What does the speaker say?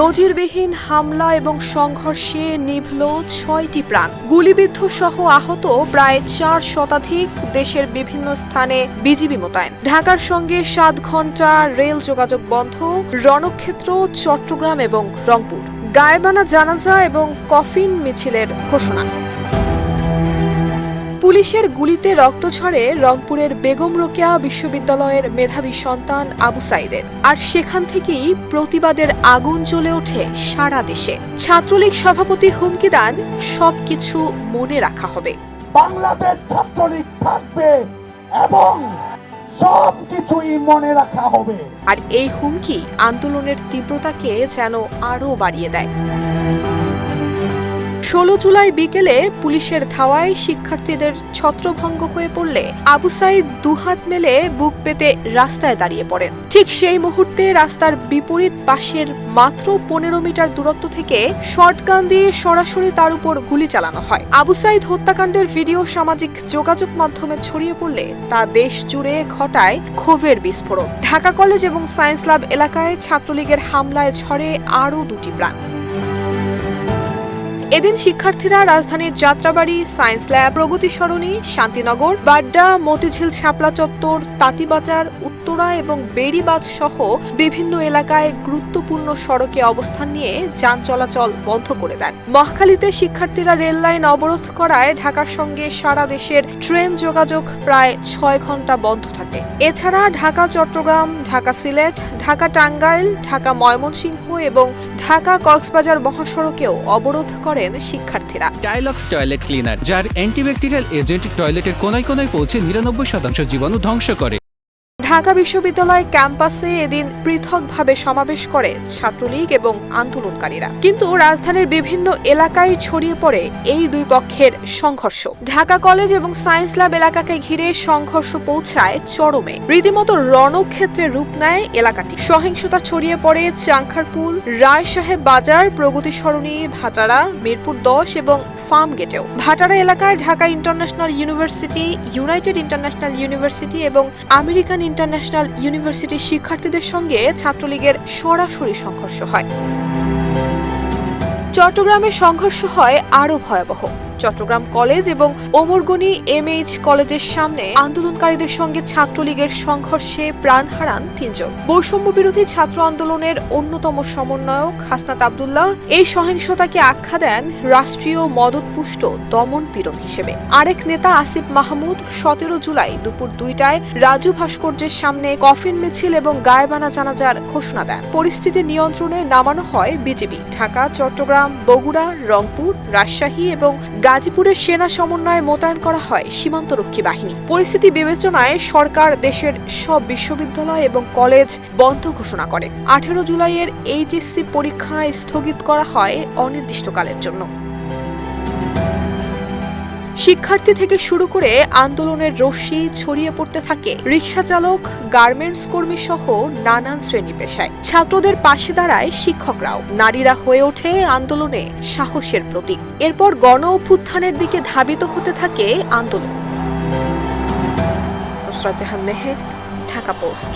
নজিরবিহীন হামলা এবং সংঘর্ষে নিভল ৬টি প্রাণ। গুলিবিদ্ধ সহ আহত প্রায় ৪ শতাধিক। দেশের বিভিন্ন স্থানে বিজিবি মোতায়েন। ঢাকার সঙ্গে ৭ ঘণ্টা রেল যোগাযোগ বন্ধ। রণক্ষেত্র চট্টগ্রাম এবং রংপুর। গায়েবানা জানাজা এবং কফিন মিছিলের ঘোষণা। পুলিশের গুলিতে রক্ত ঝরে রংপুরের বেগম রোকেয়া বিশ্ববিদ্যালয়ের মেধাবী সন্তান আবু সাইদের। আর সেখান থেকেই প্রতিবাদের আগুন জ্বলে ওঠে সারা দেশে। ছাত্রলীগ সভাপতি হুমকি দেন, সবকিছু মনে রাখা হবে। বাংলাদেশ ছাত্রলীগ থাকবে এবং সবকিছুই মনে রাখা হবে। আর এই হুমকি আন্দোলনের তীব্রতাকে যেন আরও বাড়িয়ে দেয়। ১৬ জুলাই বিকেলে পুলিশের ধাওয়ায় শিক্ষার্থীদের ছত্রভঙ্গ হয়ে পড়লে আবু সাইদ দুহাত মেলে বুক পেতে রাস্তায় দাঁড়িয়ে পড়েন। ঠিক সেই মুহূর্তে রাস্তার বিপরীত পাশের মাত্র ১৫ মিটার দূরত্ব থেকে শটগান দিয়ে সরাসরি তার উপর গুলি চালানো হয়। আবু সাইদ হত্যাকাণ্ডের ভিডিও সামাজিক যোগাযোগ মাধ্যমে ছড়িয়ে পড়লে তা দেশ জুড়ে ঘটায় ক্ষোভের বিস্ফোরণ। ঢাকা কলেজ এবং সায়েন্স ল্যাব এলাকায় ছাত্রলীগের হামলায় ঝরে আরও ২টি প্রাণ। এদিন শিক্ষার্থীরা রাজধানীর যাত্রাবাড়ি, সায়েন্স ল্যাব, প্রগতি সরণি, শান্তিনগর, বাড্ডা, মতিঝিল, শাপলা চত্বর, তাঁতিবাজার, উত্তরা এবং বেড়িবাঁধ সহ বিভিন্ন এলাকায় গুরুত্বপূর্ণ সড়কে অবস্থান নিয়ে যান চলাচল বন্ধ করে দেন। মহাখালীতে শিক্ষার্থীরা রেল লাইন অবরোধ করায় ঢাকার সঙ্গে সারা দেশের ট্রেন যোগাযোগ প্রায় ৬ ঘণ্টা বন্ধ থাকে। এছাড়া ঢাকা চট্টগ্রাম, ঢাকা সিলেট, ঢাকা টাঙ্গাইল, ঢাকা ময়মনসিংহ এবং ঢাকা কক্সবাজার মহাসড়কেও অবরোধ করে শিক্ষার্থীরা। ডায়লগস টয়লেট ক্লিনার, যার অ্যান্টিব্যাকটেরিয়াল এজেন্ট টয়লেটের কোনায় কোনায় পৌঁছে ৯৯% জীবাণু ধ্বংস করে। ঢাকা বিশ্ববিদ্যালয় ক্যাম্পাসে এদিন পৃথকভাবে সমাবেশ করে ছাত্রলীগ এবং আন্দোলনকারীরা। কিন্তু রাজধানীর বিভিন্ন এলাকায় ছড়িয়ে পড়ে এই দুই পক্ষের সংঘর্ষ। ঢাকা কলেজ এবং সায়েন্স ল্যাব এলাকাকে ঘিরে সংঘর্ষ পৌঁছায় চরমে। রীতিমতো রণক্ষেত্রে রূপ নেয় এলাকাটি। সহিংসতা ছড়িয়ে পড়ে চাংখারপুল, রায় সাহেব বাজার, প্রগতি সরণি, ভাটারা, মিরপুর ১০ এবং ফার্ম গেটেও। ভাটারা এলাকায় Dhaka international university, United international university এবং আমেরিকান ইন্টারন্যাশনাল ইউনিভার্সিটির শিক্ষার্থীদের সঙ্গে ছাত্রলীগের সরাসরি সংঘর্ষ হয়। চট্টগ্রামে সংঘর্ষ হয় আরও ভয়াবহ। চট্টগ্রাম কলেজ এবং ওমরগনি এমএইচ কলেজের সামনে আন্দোলনকারীদের সঙ্গে ছাত্রলীগের সংঘর্ষে প্রাণ হারান ৩ জন। বৈষম্য বিরোধী ছাত্র আন্দোলনের অন্যতম সমন্বয়ক হাসনাত আব্দুল্লাহ এই সহিংসতাকে আখ্যা দেন রাষ্ট্রীয় মদতপুষ্ট দমন পীড়ন হিসেবে। আরেক নেতা আসিফ মাহমুদ ১৭ জুলাই দুপুর ২টায় রাজু ভাস্কর্যের সামনে কফিন মিছিল এবং গায়েবানা জানাজার ঘোষণা দেন। পরিস্থিতি নিয়ন্ত্রণে নামানো হয় বিজিবি। ঢাকা, চট্টগ্রাম, বগুড়া, রংপুর, রাজশাহী এবং গাজীপুরের সেনা সমন্বয়ে মোতায়েন করা হয় সীমান্তরক্ষী বাহিনী। পরিস্থিতি বিবেচনায় সরকার দেশের সব বিশ্ববিদ্যালয় এবং কলেজ বন্ধ ঘোষণা করে। ১৮ জুলাইয়ের এইচএসসি পরীক্ষা স্থগিত করা হয় অনির্দিষ্টকালের জন্য। শিক্ষার্থী থেকে শুরু করে আন্দোলনের রশ্মি ছড়িয়ে পড়তে থাকে রিকশা চালক, গার্মেন্টস কর্মী সহ নানান শ্রেণী পেশায়। ছাত্রদের পাশে দাঁড়ায় শিক্ষকরাও। নারীরা হয়ে ওঠে আন্দোলনে সাহসের প্রতীক। এরপর গণ অভ্যুত্থানের দিকে ধাবিত হতে থাকে আন্দোলন। নুসরাত জাহান মেহেক, ঢাকা পোস্ট।